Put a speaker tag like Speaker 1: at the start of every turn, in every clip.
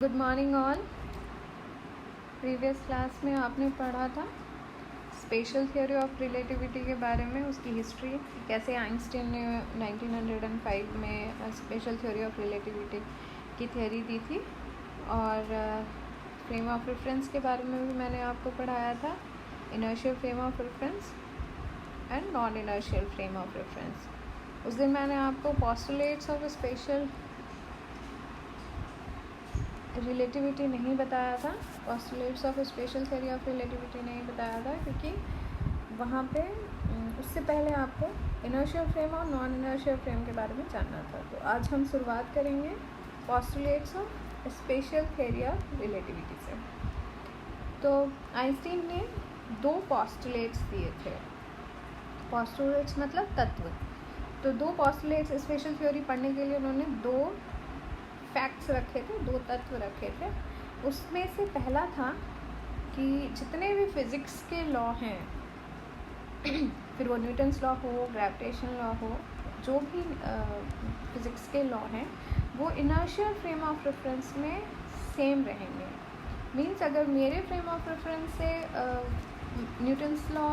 Speaker 1: Good morning all. Previous class में आपने पढ़ा था स्पेशल थ्योरी ऑफ रिलेटिविटी के बारे में, उसकी हिस्ट्री, कैसे आइंस्टीन ने 1905 में स्पेशल थ्योरी ऑफ रिलेटिविटी की थ्योरी दी थी। और फ्रेम ऑफ रेफरेंस के बारे में भी मैंने आपको पढ़ाया था, inertial frame of reference and non inertial frame of reference. उस दिन मैंने आपको पोस्टुलेट्स ऑफ स्पेशल रिलेटिविटी नहीं बताया था, postulates of special theory of relativity नहीं बताया था, क्योंकि वहाँ पे उससे पहले आपको इनर्शियल फ्रेम और नॉन इनर्शियल फ्रेम के बारे में जानना था। तो आज हम शुरुआत करेंगे postulates of special theory of relativity से। तो आइंस्टीन ने दो पोस्टुलेट्स दिए थे। पोस्टुलेट्स मतलब तत्व। तो दो पोस्टुलेट्स स्पेशल थ्योरी पढ़ने के लिए उन्होंने दो फैक्ट्स रखे थे, दो तत्व रखे थे। उसमें से पहला था कि जितने भी फिज़िक्स के लॉ हैं, फिर वो न्यूटन्स लॉ हो, ग्रेविटेशन लॉ हो, जो भी फिज़िक्स के लॉ हैं, वो इनर्शियल फ्रेम ऑफ रेफरेंस में सेम रहेंगे। मीन्स अगर मेरे फ्रेम ऑफ रेफरेंस से न्यूटन्स लॉ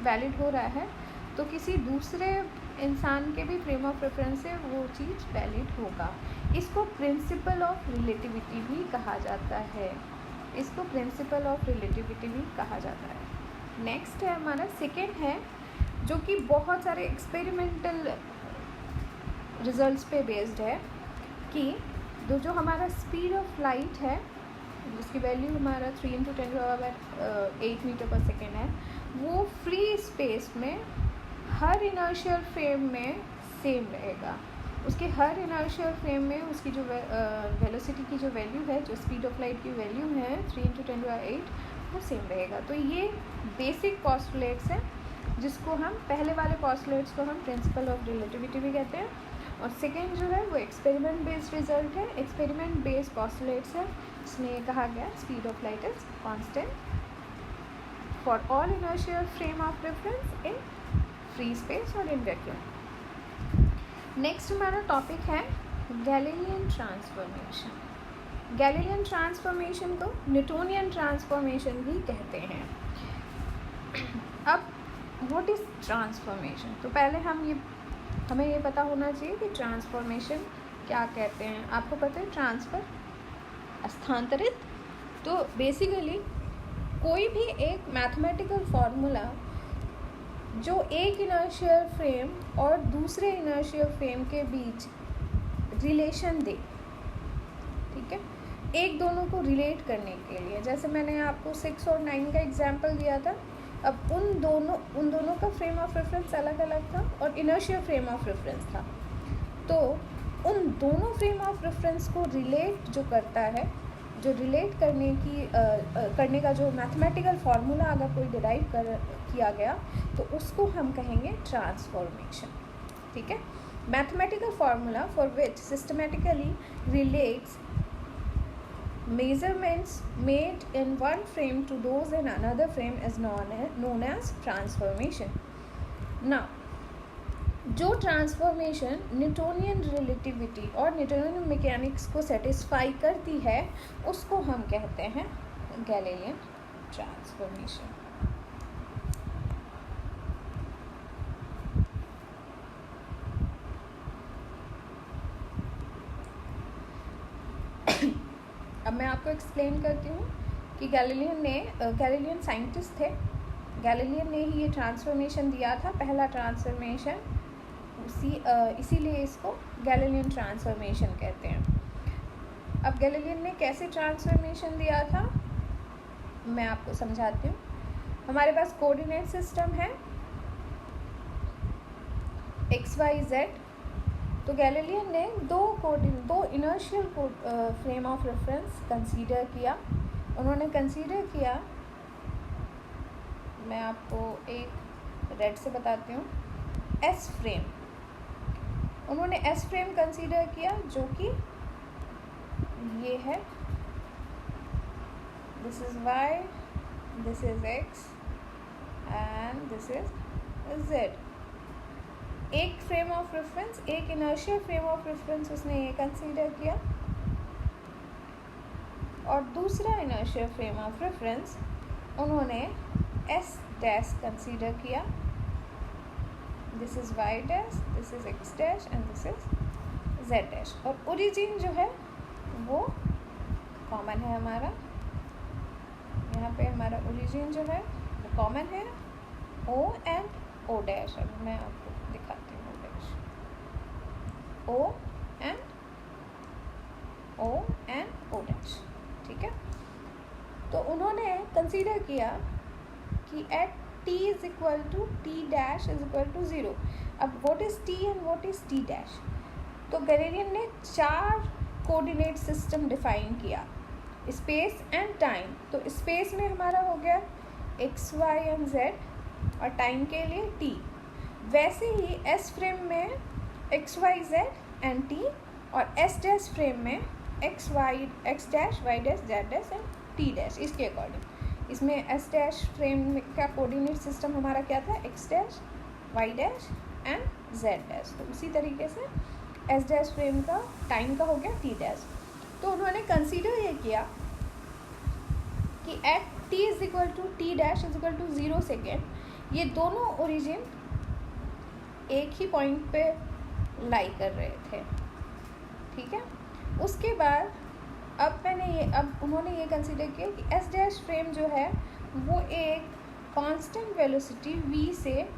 Speaker 1: वैलिड हो रहा है, तो किसी दूसरे इंसान के भी फ्रेम ऑफ रेफरेंस से वो चीज़ वैलिड होगा। इसको प्रिंसिपल ऑफ रिलेटिविटी भी कहा जाता है। इसको प्रिंसिपल ऑफ रिलेटिविटी भी कहा जाता है। नेक्स्ट है हमारा सेकेंड है, जो कि बहुत सारे एक्सपेरिमेंटल रिजल्ट्स पे बेस्ड है, कि जो हमारा स्पीड ऑफ लाइट है, जिसकी वैल्यू हमारा 3 × 10⁸ मीटर पर सेकेंड है, वो फ्री स्पेस में हर इनर्शियल फ्रेम में सेम रहेगा। उसके हर इनर्शियल फ्रेम में उसकी जो वेलोसिटी की जो वैल्यू है, जो स्पीड ऑफ लाइट की वैल्यू है 3 × 10⁸, वो सेम रहेगा। तो ये बेसिक पोस्टुलेट्स हैं, जिसको हम पहले वाले पोस्टुलेट्स को हम प्रिंसिपल ऑफ रिलेटिविटी भी कहते हैं, और सेकेंड जो है वो एक्सपेरिमेंट बेस्ड रिजल्ट है, एक्सपेरिमेंट बेस्ड पोस्टुलेट्स है। इसमें कहा गया speed of light is constant for all inertial frame of reference in free space और इन वैक्यूम। नेक्स्ट हमारा टॉपिक है गैलीलियन ट्रांसफॉर्मेशन। गैलीलियन ट्रांसफॉर्मेशन को न्यूटोनियन ट्रांसफॉर्मेशन भी कहते हैं। अब व्हाट इज ट्रांसफॉर्मेशन? तो पहले हमें ये पता होना चाहिए कि ट्रांसफॉर्मेशन क्या कहते हैं। आपको पता है ट्रांसफ़र, स्थानांतरित। तो बेसिकली कोई भी एक मैथमेटिकल फार्मूला जो एक इनर्शियल फ्रेम और दूसरे इनर्शियल फ्रेम के बीच रिलेशन दे, ठीक है, एक दोनों को रिलेट करने के लिए। जैसे मैंने आपको 6 और 9 का एग्जांपल दिया था। अब उन दोनों का फ्रेम ऑफ रेफरेंस अलग अलग था और इनर्शियल फ्रेम ऑफ रेफरेंस था। तो उन दोनों फ्रेम ऑफ रेफरेंस को रिलेट जो करता है, जो रिलेट करने का जो मैथमेटिकल फार्मूला अगर कोई डिराइव किया गया, तो उसको हम कहेंगे ट्रांसफॉर्मेशन। ठीक है। Mathematical formula for which systematically relates measurements made in one frame to those in another frame is known as transformation. Now, जो ट्रांसफॉर्मेशन न्यूटोनियन रिलेटिविटी और न्यूटोनियन मैकेनिक्स को सेटिस्फाई करती है, उसको हम कहते हैं गैलीलियन ट्रांसफॉर्मेशन। अब मैं आपको एक्सप्लेन करती हूँ कि गैलीलियन साइंटिस्ट थे। गैलीलियन ने ही ये ट्रांसफॉर्मेशन दिया था, पहला ट्रांसफॉर्मेशन। इसीलिए इसको गैलीलियन ट्रांसफॉर्मेशन कहते हैं। अब गैलीलियन ने कैसे ट्रांसफॉर्मेशन दिया था, मैं आपको समझाती हूँ। हमारे पास कोऑर्डिनेट सिस्टम है XYZ। तो गैलीलियन ने दो inertial frame of reference consider किया। उन्होंने कंसीडर किया, मैं आपको एक रेड से बताती हूँ, S फ्रेम। उन्होंने S फ्रेम कंसीडर किया, जो कि ये है, this is Y, this is X and this is Z। एक फ्रेम ऑफ रेफरेंस, एक इनर्शियल फ्रेम ऑफ रेफरेंस उसने ये कंसीडर किया। और दूसरा इनर्शियल फ्रेम ऑफ रेफरेंस उन्होंने एस डैश कंसीडर किया. This is why dash, this is x dash and this is Z dash. और ओरिजिन जो है वो कॉमन है हमारा. यहाँ पे हमारा ओरिजिन जो है वो कॉमन है, ओ एंड ओ डैश. अब मैं आपको दिखाती हूँ O dash, O and O dash. ठीक है. तो उन्होंने कंसीडर किया कि at t is equal to T dash is equal to 0. अब what is t and what is t dash. तो गैलेरियन ने 4 कोऑर्डिनेट सिस्टम डिफाइन किया, स्पेस एंड टाइम. तो स्पेस में हमारा हो गया x, y एंड z और टाइम के लिए t. वैसे ही s फ्रेम में x, y, z and t और s डैश फ्रेम में x dash, y dash, z dash and t dash. इसके अकॉर्डिंग इसमें s डैश फ्रेम का कोऑर्डिनेट सिस्टम हमारा क्या था, x dash, y dash and z dash. तो उसी तरीके से s डैश फ्रेम का टाइम का हो गया t डैश. तो उन्होंने कंसीडर ये किया कि at t is equal to T dash is equal to 0 second ये दोनों ओरिजिन एक ही पॉइंट पे लाई कर रहे थे. ठीक है. उसके बाद अब उन्होंने ये कंसीडर किया कि एस डैश फ्रेम जो है वो एक कांस्टेंट वेलोसिटी v से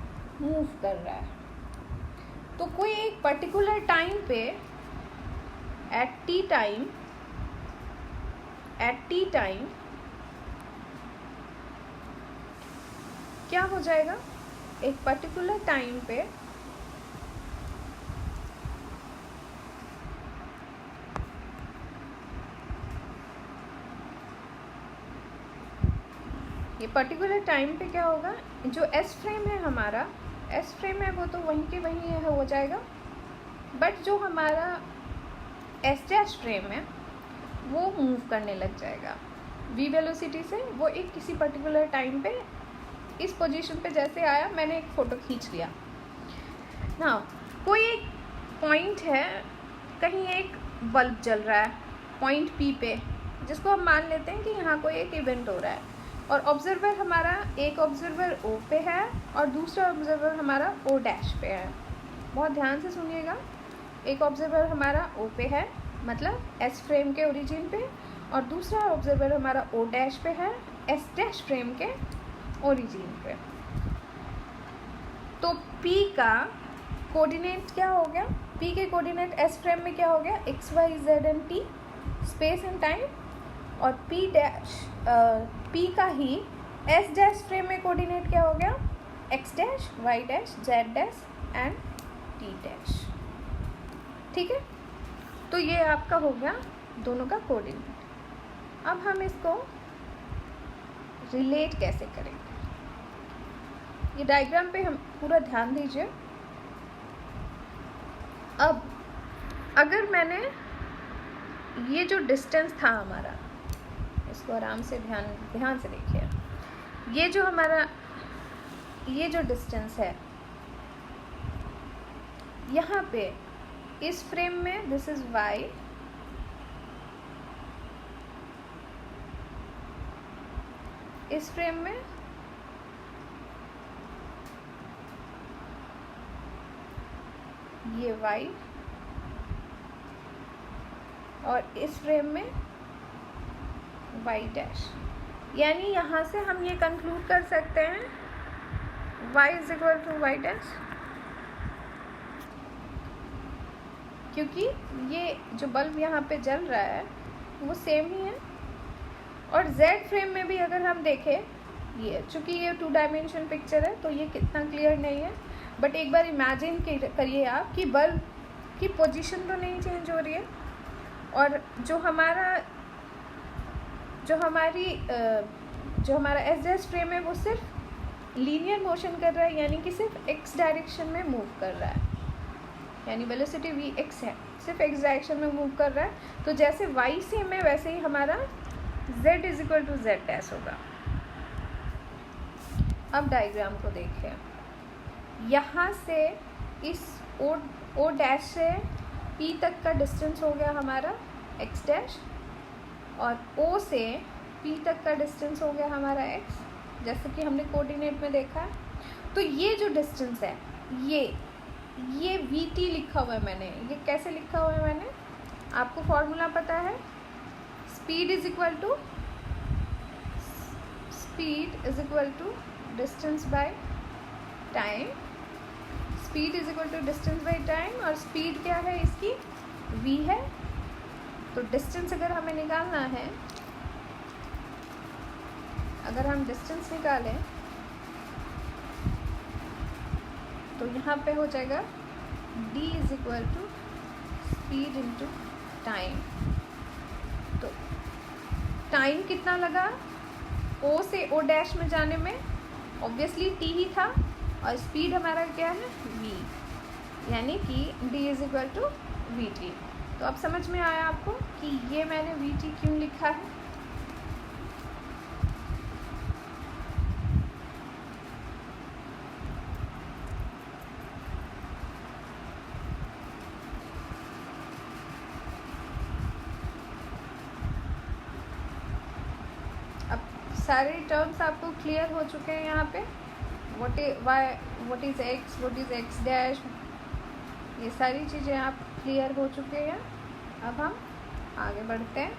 Speaker 1: मूव कर रहा है. तो कोई एक पर्टिकुलर टाइम पे एट टी टाइम क्या हो जाएगा, एक पर्टिकुलर टाइम पे ये पर्टिकुलर टाइम पे क्या होगा, जो एस फ्रेम है हमारा, एस फ्रेम है वो तो वहीं के वहीं है हो जाएगा. बट जो हमारा एस डैश फ्रेम है वो मूव करने लग जाएगा v वेलोसिटी से. वो एक किसी पर्टिकुलर टाइम पे इस पोजीशन पे जैसे आया, मैंने एक फ़ोटो खींच लिया ना. कोई एक पॉइंट है, कहीं एक बल्ब जल रहा है पॉइंट P पे, जिसको हम मान लेते हैं कि यहाँ कोई एक इवेंट हो रहा है. और ऑब्जर्वर हमारा, एक ऑब्जर्वर O पे है और दूसरा ऑब्जर्वर हमारा O डैश पे है. बहुत ध्यान से सुनिएगा. एक ऑब्जर्वर हमारा O पे है, मतलब S फ्रेम के ओरिजिन पे, और दूसरा ऑब्जर्वर हमारा O डैश पे है, S डैश फ्रेम के ओरिजिन पे. तो P का कोऑर्डिनेट क्या हो गया, P के कोऑर्डिनेट S फ्रेम में क्या हो गया, x, y, z and t, space and time. और P का ही S डैश फ्रेम में कोऑर्डिनेट क्या हो गया, x dash, y dash, z dash and t dash. ठीक है. तो ये आपका हो गया दोनों का कोऑर्डिनेट. अब हम इसको रिलेट कैसे करेंगे, ये डायग्राम पे हम पूरा ध्यान दीजिए. अब अगर मैंने ये जो डिस्टेंस था हमारा, इसको आराम से ध्यान से देखिए. ये जो हमारा ये जो डिस्टेंस है यहाँ पे इस फ्रेम में, दिस इज y, इस फ्रेम में ये y और इस फ्रेम में y डैश. यानी यहाँ से हम ये कंक्लूड कर सकते हैं y is equal to y dash, क्योंकि ये जो बल्ब यहाँ पे जल रहा है वो सेम ही है. और z फ्रेम में भी अगर हम देखें, ये चूँकि ये 2 डायमेंशन पिक्चर है तो ये कितना क्लियर नहीं है, बट एक बार इमेजिन करिए आप कि बल्ब की पोजीशन तो नहीं चेंज हो रही है, और जो हमारा एस डैश फ्रेम है वो सिर्फ लीनियर मोशन कर रहा है, यानी कि सिर्फ एक्स डायरेक्शन में मूव कर रहा है. यानी वेलोसिटी वी एक्स है, सिर्फ एक्स डायरेक्शन में मूव कर रहा है. तो जैसे वाई सेम है वैसे ही हमारा z is equal to Z dash होगा. अब डायग्राम को देखें. यहाँ से इस ओ डैश से P तक का डिस्टेंस हो गया हमारा x डैश, और O से P तक का डिस्टेंस हो गया हमारा x, जैसे कि हमने कोऑर्डिनेट में देखा है। तो ये जो डिस्टेंस है ये VT लिखा हुआ है मैंने। ये कैसे लिखा हुआ है मैंने, आपको फॉर्मूला पता है, speed is equal to distance by time. Speed is equal to distance by time, और स्पीड क्या है इसकी, v है। तो डिस्टेंस अगर हमें निकालना है, अगर हम डिस्टेंस निकालें तो यहाँ पे हो जाएगा d is equal to speed into time. तो टाइम कितना लगा O से O डैश में जाने में, ऑब्वियसली t ही था, और स्पीड हमारा क्या है v, यानी कि d is equal to vt। तो अब समझ में आया आपको कि ये मैंने vt क्यों लिखा है। सारे टर्म्स आपको क्लियर हो चुके हैं यहाँ पे। What is x, what is x dash, ये सारी चीज़ें आप क्लियर हो चुके हैं। अब हम आगे बढ़ते हैं।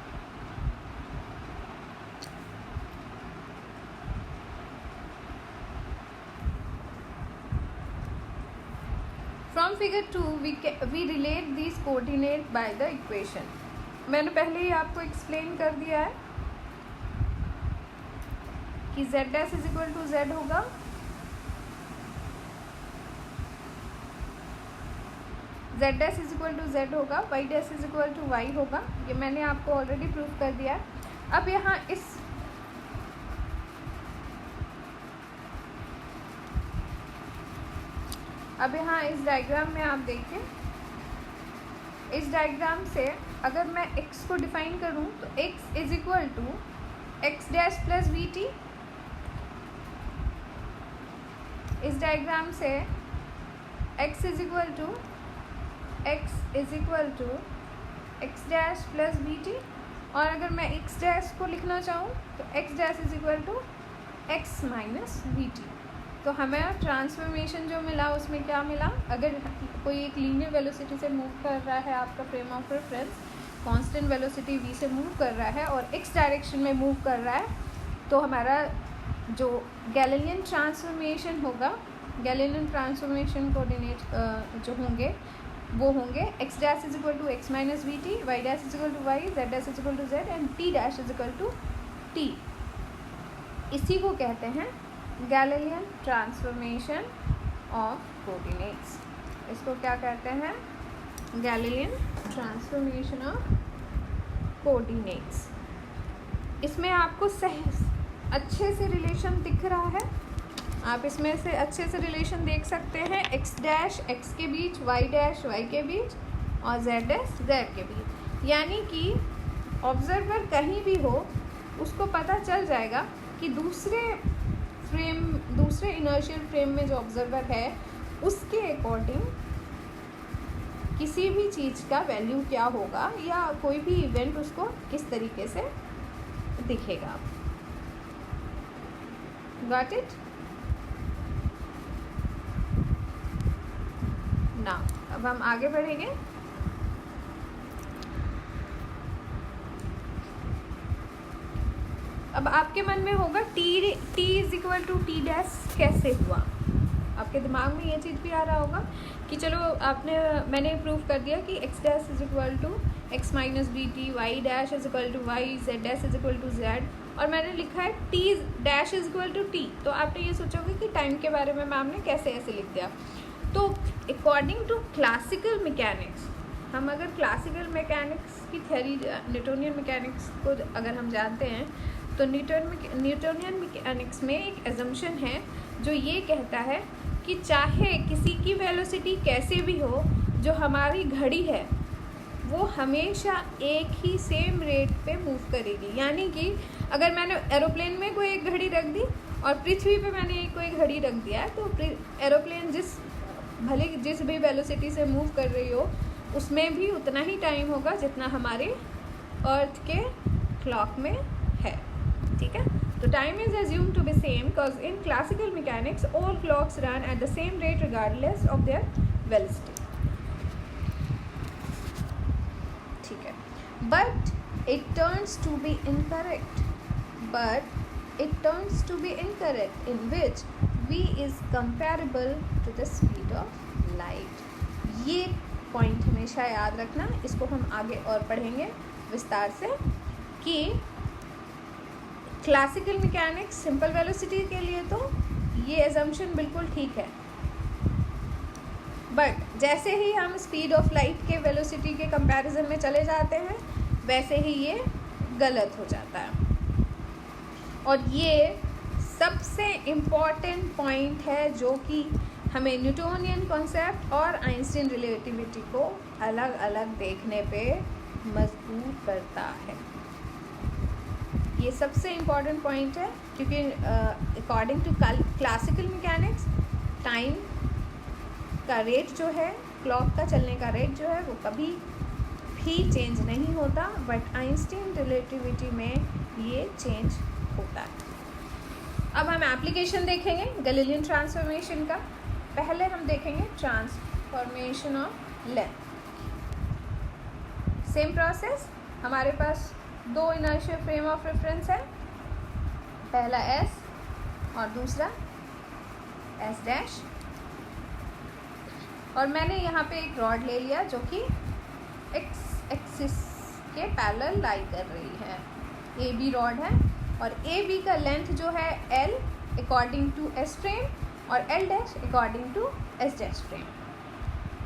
Speaker 1: From figure 2 we relate this coordinate by the equation. मैंने पहले ही आपको एक्सप्लेन कर दिया है कि z dash is equal to z होगा, z dash is equal to z होगा, y dash is equal to y होगा। ये मैंने आपको ऑलरेडी प्रूव कर दिया है। अब यहाँ इस डायग्राम में आप देखिए, इस डायग्राम से अगर मैं x को डिफाइन करूँ तो x is equal to X dash plus V T. इस डायग्राम से x is equal to X dash plus V T, और अगर मैं x डैश को लिखना चाहूँ तो x dash is equal to X minus V T. तो हमें ट्रांसफॉर्मेशन जो मिला उसमें क्या मिला, अगर कोई एक लीनियर वेलोसिटी से मूव कर रहा है, आपका frame of reference constant velocity v से मूव कर रहा है और x डायरेक्शन में मूव कर रहा है, तो हमारा जो गैलीलियन ट्रांसफॉर्मेशन होगा, गैलीलियन ट्रांसफॉर्मेशन कोऑर्डिनेट जो होंगे वो होंगे x dash is equal to X minus V T, Y dash is equal to Y, z dash is equal to z and t dash is equal to t। इसी को कहते हैं Galilean transformation of coordinates. इसको क्या कहते हैं, Galilean transformation of coordinates. इसमें आपको अच्छे से रिलेशन दिख रहा है, आप इसमें से अच्छे से रिलेशन देख सकते हैं, x डैश x के बीच, y डैश y के बीच और z डैश z के बीच। यानी कि ऑब्जर्वर कहीं भी हो उसको पता चल जाएगा कि दूसरे इनर्शियल फ्रेम में जो ऑब्जर्वर है उसके अकॉर्डिंग किसी भी चीज़ का वैल्यू क्या होगा या कोई भी इवेंट उसको किस तरीके से दिखेगा। गॉट इट ना। अब हम आगे बढ़ेंगे। अब आपके मन में होगा t is equal to T dash कैसे हुआ, आपके दिमाग में ये चीज़ भी आ रहा होगा कि चलो मैंने प्रूव कर दिया कि x dash is equal to X minus B T, Y dash is equal to Y, z dash is equal to z, और मैंने लिखा है t dash is equal to T. तो आपने ये सोचोगे कि टाइम के बारे में मैम ने कैसे ऐसे लिख दिया। तो अकॉर्डिंग टू क्लासिकल मैकेनिक्स, हम अगर क्लासिकल मैकेनिक्स की थ्योरी, न्यूटोनियन मैकेनिक्स को अगर हम जानते हैं तो न्यूटोनियन मैकेनिक्स में एक एजम्पशन है जो ये कहता है कि चाहे किसी की वेलोसिटी कैसे भी हो, जो हमारी घड़ी है वो हमेशा एक ही सेम रेट पे मूव करेगी। यानी कि अगर मैंने एरोप्लेन में कोई एक घड़ी रख दी और पृथ्वी पे मैंने कोई घड़ी रख दिया है, तो एरोप्लेन जिस भी वेलोसिटी से मूव कर रही हो उसमें भी उतना ही टाइम होगा जितना हमारे अर्थ के क्लॉक में है, ठीक है। तो time is assume to be same because in classical mechanics all clocks run at the same rate regardless of their velocity, ठीक है। But it turns to be incorrect in which v is comparable to the speed of light। ये point हमेशा याद रखना, इसको हम आगे और पढ़ेंगे विस्तार से कि क्लासिकल मैकेनिक्स सिंपल वेलोसिटी के लिए तो ये एजम्पशन बिल्कुल ठीक है, बट जैसे ही हम स्पीड ऑफ लाइट के वेलोसिटी के कंपैरिजन में चले जाते हैं वैसे ही ये गलत हो जाता है। और ये सबसे इम्पॉर्टेंट पॉइंट है जो कि हमें न्यूटोनियन कॉन्सेप्ट और आइंस्टीन रिलेटिविटी को अलग अलग देखने पे मजबूर करता है। ये सबसे इम्पॉर्टेंट पॉइंट है क्योंकि according to classical mechanics time का रेट जो है, क्लॉक का चलने का रेट जो है वो कभी भी चेंज नहीं होता, बट आइंस्टीन रिलेटिविटी में ये चेंज होता है। अब हम एप्लीकेशन देखेंगे गैलीलियन ट्रांसफॉर्मेशन का। पहले हम देखेंगे transformation of length. Same process, हमारे पास दो इनर्शियल फ्रेम ऑफ रेफरेंस है, पहला एस और दूसरा एस डैश, और मैंने यहाँ पे एक रॉड ले लिया जो कि एक्स एक्सिस के पैरेलल लाई कर रही है, ए बी रॉड है, और ए बी का लेंथ जो है L according to S frame और L dash according to S dash frame.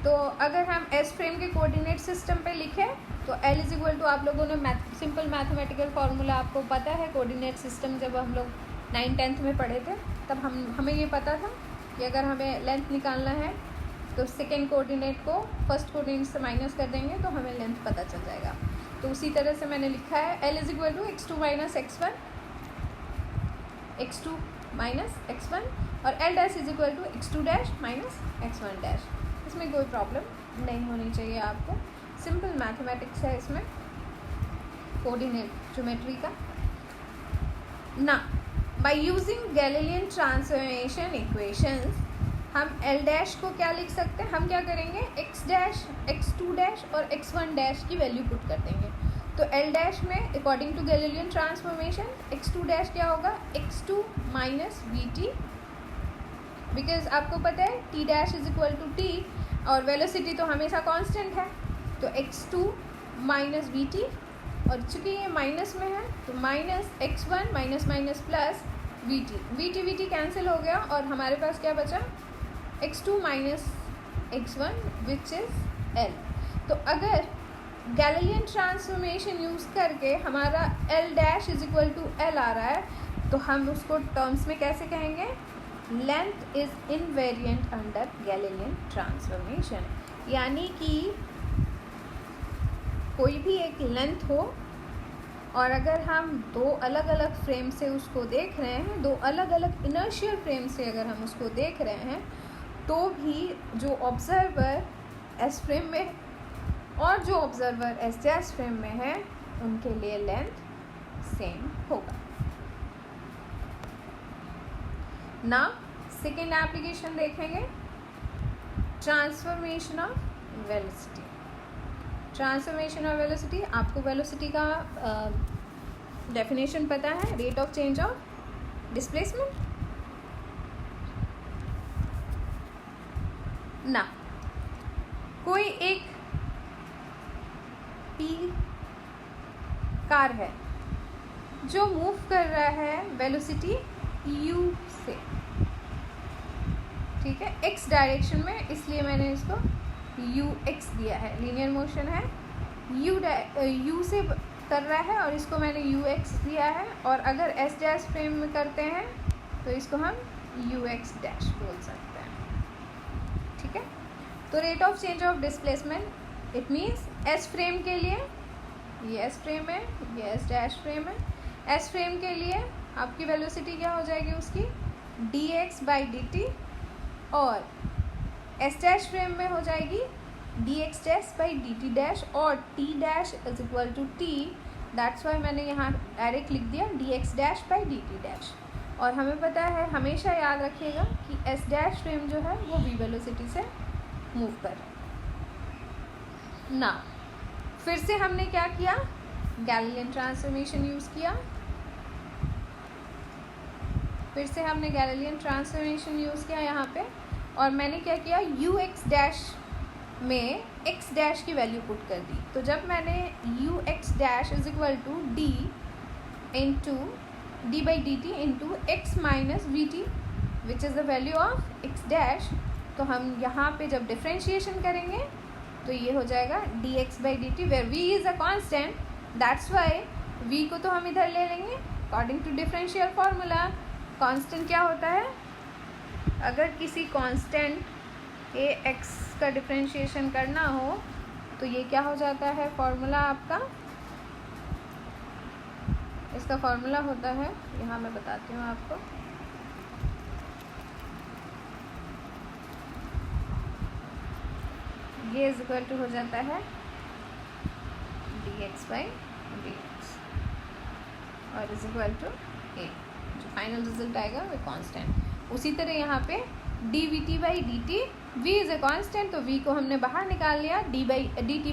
Speaker 1: तो अगर हम एस फ्रेम के कोऑर्डिनेट सिस्टम पे लिखें तो एल इज इक्वल टू, आप लोगों ने सिंपल मैथमेटिकल फार्मूला आपको पता है, कोऑर्डिनेट सिस्टम जब हम लोग 9th-10th में पढ़े थे तब हमें ये पता था कि अगर हमें लेंथ निकालना है तो सेकेंड कोऑर्डिनेट को फर्स्ट कोऑर्डिनेट से माइनस कर देंगे तो हमें लेंथ पता चल जाएगा। तो उसी तरह से मैंने लिखा है L is equal to x2 minus x1, x2 minus x1, और L dash is equal to x2 dash minus x1 dash. इसमें कोई प्रॉब्लम नहीं होनी चाहिए आपको, सिंपल मैथमेटिक्स है इसमें, कोऑर्डिनेट ज्योमेट्री का ना। By using Galilean transformation equations हम एल डैश को क्या लिख सकते हैं, हम क्या करेंगे x डैश, x2 डैश और x1 डैश की वैल्यू पुट कर देंगे। तो एल डैश में according to Galilean transformation x2 dash क्या होगा, x2 minus V T, because आपको पता है t dash is equal to T और वेलोसिटी तो हमेशा कांस्टेंट है, तो x2 माइनस वी टी, और चूँकि ये माइनस में है तो minus x1 minus minus plus V T cancel हो गया और हमारे पास क्या बचा, x2 minus x1 which is l। तो अगर गैलीलियन ट्रांसफॉर्मेशन यूज़ करके हमारा l dash is equal to l आ रहा है तो हम उसको टर्म्स में कैसे कहेंगे, length is invariant under Galilean transformation. यानी कि कोई भी एक लेंथ हो और अगर हम दो अलग अलग फ्रेम से उसको देख रहे हैं, दो अलग अलग इनर्शियल फ्रेम से अगर हम उसको देख रहे हैं, तो भी जो ऑब्जर्वर एस फ्रेम में और जो ऑब्जर्वर एस डैश फ्रेम में है उनके लिए लेंथ सेम होगा ना। सेकेंड एप्लीकेशन देखेंगे transformation of velocity. Transformation of velocity, आपको वेलोसिटी का डेफिनेशन पता है, rate of change of displacement ना। कोई एक पी कार है जो मूव कर रहा है वेलोसिटी u से, ठीक है, x डायरेक्शन में, इसलिए मैंने इसको ux दिया है, लीनियर मोशन है, u से कर रहा है और इसको मैंने ux दिया है। और अगर s डैश फ्रेम में करते हैं तो इसको हम ux डैश बोल सकते हैं, ठीक है। तो rate of change of displacement it means s frame के लिए, ये s फ्रेम है, ये s डैश फ्रेम है, s फ्रेम के लिए आपकी वेलोसिटी क्या हो जाएगी उसकी dx बाई dt, और एस डैश फ्रेम में हो जाएगी dx dash by dt dash, और t dash is equal to t that's why मैंने यहाँ डायरेक्ट लिख दिया dx dash by dt dash. और हमें पता है, हमेशा याद रखिएगा कि s डैश फ्रेम जो है वो v वेलोसिटी से मूव कर रहा है ना। फिर से हमने क्या किया, गैलीलियन ट्रांसफॉर्मेशन यूज़ किया। फिर से हमने गैलीलियन ट्रांसफॉर्मेशन यूज़ किया यहाँ पे, और मैंने क्या किया, यू एक्स डैश में x डैश की वैल्यू पुट कर दी। तो जब मैंने U X dash is equal to D into D by D T into X minus V T which is the value of x dash, तो हम यहाँ पे जब डिफ्रेंशिएशन करेंगे तो ये हो जाएगा D x by D T, where v is a constant, that's why v को तो हम इधर ले लेंगे according to differential formula. Constant क्या होता है, अगर किसी कांस्टेंट ए एक्स का डिफरेंशिएशन करना हो तो ये क्या हो जाता है फार्मूला आपका, इसका फार्मूला होता है, यहाँ मैं बताती हूँ आपको, ये इज इक्वल टू हो जाता है D x by D x और इज इक्वल टू ए, जो फाइनल रिजल्ट आएगा वो कांस्टेंट। उसी तरह यहाँ पे d v t by D t, v is a constant तो वी को हमने बाहर निकाल लिया, d t by D t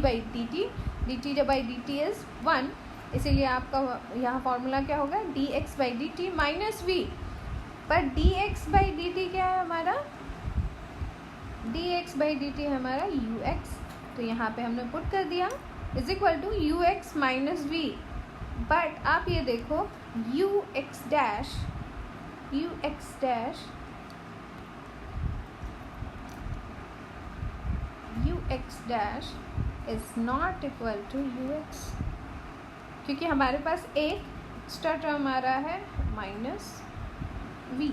Speaker 1: by D t is 1, इसीलिए आपका यहाँ फार्मूला क्या होगा, d x by D t minus v. पर d x by D t क्या है हमारा, d x by D t है हमारा यू एक्स, तो यहाँ पे हमने पुट कर दिया is equal to U X minus V. But आप ये देखो U X dash is not equal to U X, क्योंकि हमारे पास एक एक्स्ट्रा टर्म आ रहा है माइनस वी।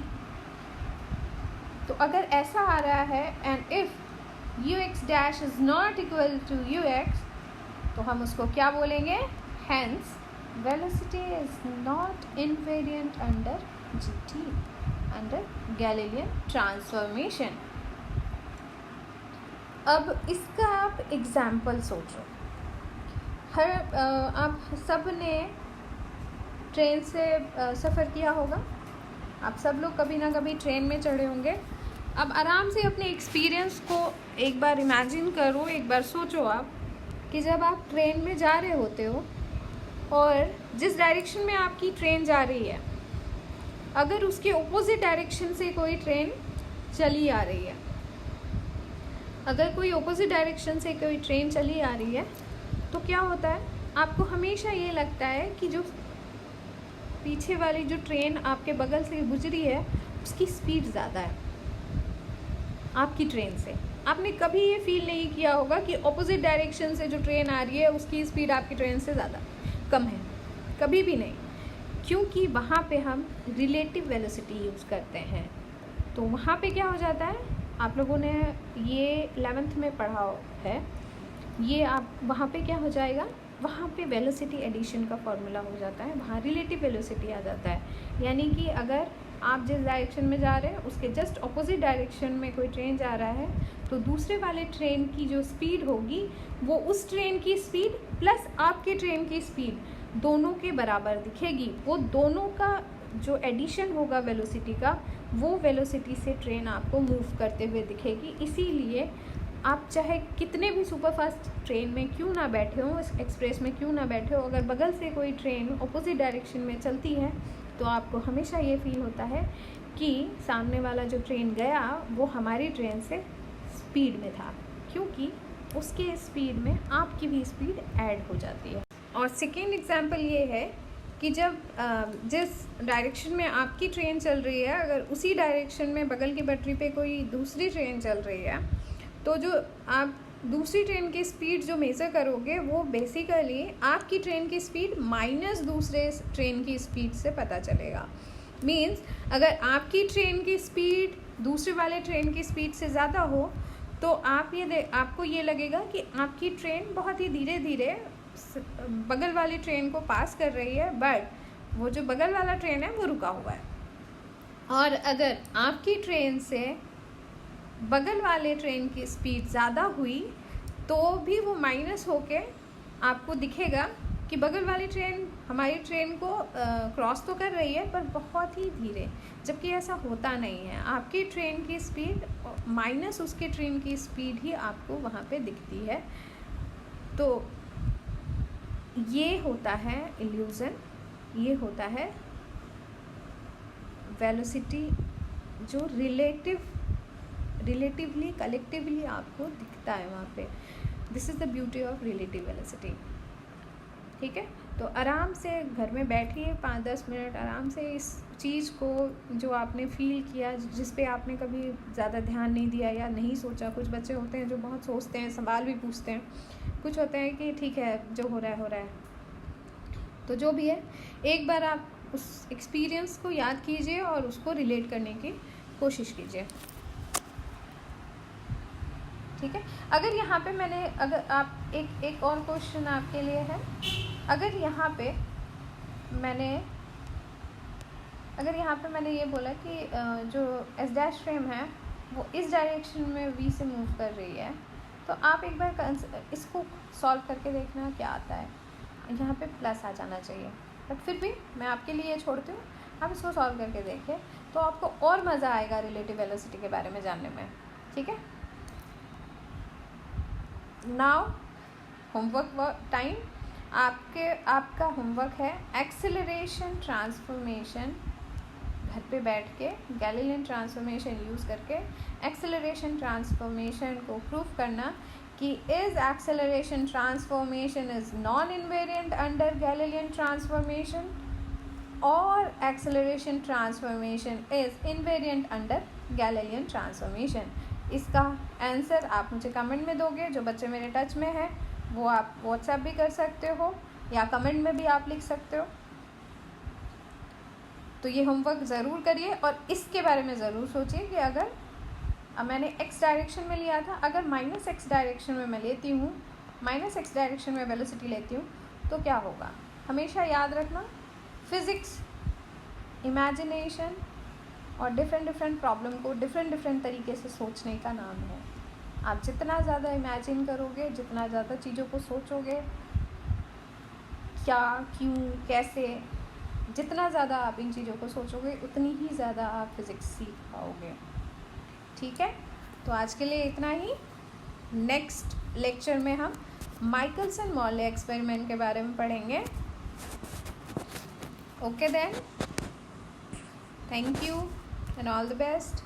Speaker 1: तो अगर ऐसा आ रहा है and if U X dash is not equal to U X, तो हम उसको क्या बोलेंगे, hence velocity is not invariant under GT, under Galilean transformation. अब इसका आप एग्जाम्पल सोचो, आप सब ने ट्रेन से सफ़र किया होगा, आप सब लोग कभी ना कभी ट्रेन में चढ़े होंगे। अब आराम से अपने एक्सपीरियंस को एक बार इमेजिन करो, एक बार सोचो आप कि जब आप ट्रेन में जा रहे होते हो और जिस डायरेक्शन में आपकी ट्रेन जा रही है, अगर उसके ऑपोजिट डायरेक्शन से कोई ट्रेन चली आ रही है, अगर कोई ऑपोजिट डायरेक्शन से कोई ट्रेन चली आ रही है तो क्या होता है, आपको हमेशा ये लगता है कि जो पीछे वाली जो ट्रेन आपके बगल से गुजरी है उसकी स्पीड ज़्यादा है आपकी ट्रेन से। आपने कभी ये फील नहीं किया होगा कि ऑपोजिट डायरेक्शन से जो ट्रेन आ रही है उसकी स्पीड आपकी ट्रेन से ज़्यादा कम है, कभी भी नहीं, क्योंकि वहाँ पे हम रिलेटिव वेलोसिटी यूज़ करते हैं। तो वहाँ पे क्या हो जाता है, आप लोगों ने ये 11th में पढ़ा है, ये आप वहाँ पे क्या हो जाएगा, वहाँ पे वेलोसिटी एडिशन का फॉर्मूला हो जाता है, वहाँ रिलेटिव वेलोसिटी आ जाता है। यानी कि अगर आप जिस डायरेक्शन में जा रहे हैं उसके जस्ट ऑपोजिट डायरेक्शन में कोई ट्रेन जा रहा है, तो दूसरे वाले ट्रेन की जो स्पीड होगी वो उस ट्रेन की स्पीड प्लस आपके ट्रेन की स्पीड दोनों के बराबर दिखेगी। वो दोनों का जो एडिशन होगा वेलोसिटी का, वो वेलोसिटी से ट्रेन आपको मूव करते हुए दिखेगी। इसीलिए आप चाहे कितने भी सुपरफास्ट ट्रेन में क्यों ना बैठे हो, एक्सप्रेस में क्यों ना बैठे हो, अगर बगल से कोई ट्रेन ऑपोजिट डायरेक्शन में चलती है तो आपको हमेशा ये फील होता है कि सामने वाला जो ट्रेन गया वो हमारी ट्रेन से स्पीड में था, क्योंकि उसके स्पीड में आपकी भी स्पीड ऐड हो जाती है। और सेकेंड एग्जांपल ये है कि जब जिस डायरेक्शन में आपकी ट्रेन चल रही है, अगर उसी डायरेक्शन में बगल की पटरी पे कोई दूसरी ट्रेन चल रही है, तो जो आप दूसरी ट्रेन की स्पीड जो मेज़र करोगे वो बेसिकली आपकी ट्रेन की स्पीड माइनस दूसरे ट्रेन की स्पीड से पता चलेगा। मीन्स अगर आपकी ट्रेन की स्पीड दूसरे वाले ट्रेन की स्पीड से ज़्यादा हो तो आपको ये लगेगा कि आपकी ट्रेन बहुत ही धीरे धीरे बगल वाली ट्रेन को पास कर रही है, बट वो जो बगल वाला ट्रेन है वो रुका हुआ है। और अगर आपकी ट्रेन से बगल वाले ट्रेन की स्पीड ज़्यादा हुई तो भी वो माइनस होके आपको दिखेगा कि बगल वाली ट्रेन हमारी ट्रेन को क्रॉस तो कर रही है पर बहुत ही धीरे, जबकि ऐसा होता नहीं है। आपकी ट्रेन की स्पीड माइनस उसके ट्रेन की स्पीड ही आपको वहाँ पे दिखती है। तो ये होता है इल्यूज़न, ये होता है वेलोसिटी जो रिलेटिवली कलेक्टिवली आपको दिखता है वहाँ पे। This is the beauty of relative velocity. ठीक है, तो आराम से घर में बैठिए 5-10 मिनट, आराम से इस चीज़ को जो आपने फील किया, जिस पे आपने कभी ज़्यादा ध्यान नहीं दिया या नहीं सोचा। कुछ बच्चे होते हैं जो बहुत सोचते हैं, सवाल भी पूछते हैं, कुछ होते हैं कि ठीक है जो हो रहा है। तो जो भी है, एक बार आप उस एक्सपीरियंस को याद कीजिए और उसको रिलेट करने की कोशिश कीजिए। ठीक है, अगर यहाँ पे अगर आप एक और क्वेश्चन आपके लिए है। अगर यहाँ पे मैंने ये बोला कि जो एस डैश फ्रेम है वो इस डायरेक्शन में वी से मूव कर रही है, तो आप एक बार इसको सॉल्व करके देखना क्या आता है। यहाँ पे प्लस आ जाना चाहिए, बट फिर भी मैं आपके लिए छोड़ती हूँ, आप इसको सॉल्व करके देखिए तो आपको और मज़ा आएगा रिलेटिव वेलोसिटी के बारे में जानने में। ठीक है, नाउ होमवर्क टाइम। आपका होमवर्क है एक्सेलरेशन ट्रांसफॉर्मेशन। घर पे बैठ के गैलीलियन ट्रांसफॉर्मेशन यूज़ करके एक्सेलरेशन ट्रांसफॉर्मेशन को प्रूव करना कि is acceleration transformation is non invariant under Galilean transformation और acceleration transformation is invariant under Galilean transformation. इसका आंसर आप मुझे कमेंट में दोगे। जो बच्चे मेरे टच में हैं वो आप व्हाट्सएप भी कर सकते हो या कमेंट में भी आप लिख सकते हो। तो ये होमवर्क ज़रूर करिए और इसके बारे में ज़रूर सोचिए कि अगर मैंने x डायरेक्शन में लिया था, अगर -x डायरेक्शन में मैं लेती हूँ, -x डायरेक्शन में वेलोसिटी लेती हूँ तो क्या होगा। हमेशा याद रखना, फिज़िक्स इमेजिनेशन और डिफरेंट प्रॉब्लम को डिफरेंट तरीके से सोचने का नाम है। आप जितना ज़्यादा इमेजिन करोगे, जितना ज़्यादा चीज़ों को सोचोगे, क्या, क्यों, कैसे, जितना ज़्यादा आप इन चीज़ों को सोचोगे उतनी ही ज़्यादा आप फिज़िक्स सीख पाओगे। ठीक है, तो आज के लिए इतना ही। नेक्स्ट लेक्चर में हम माइकलसन मॉर्ले एक्सपेरिमेंट के बारे में पढ़ेंगे। Okay then, thank you and all the best.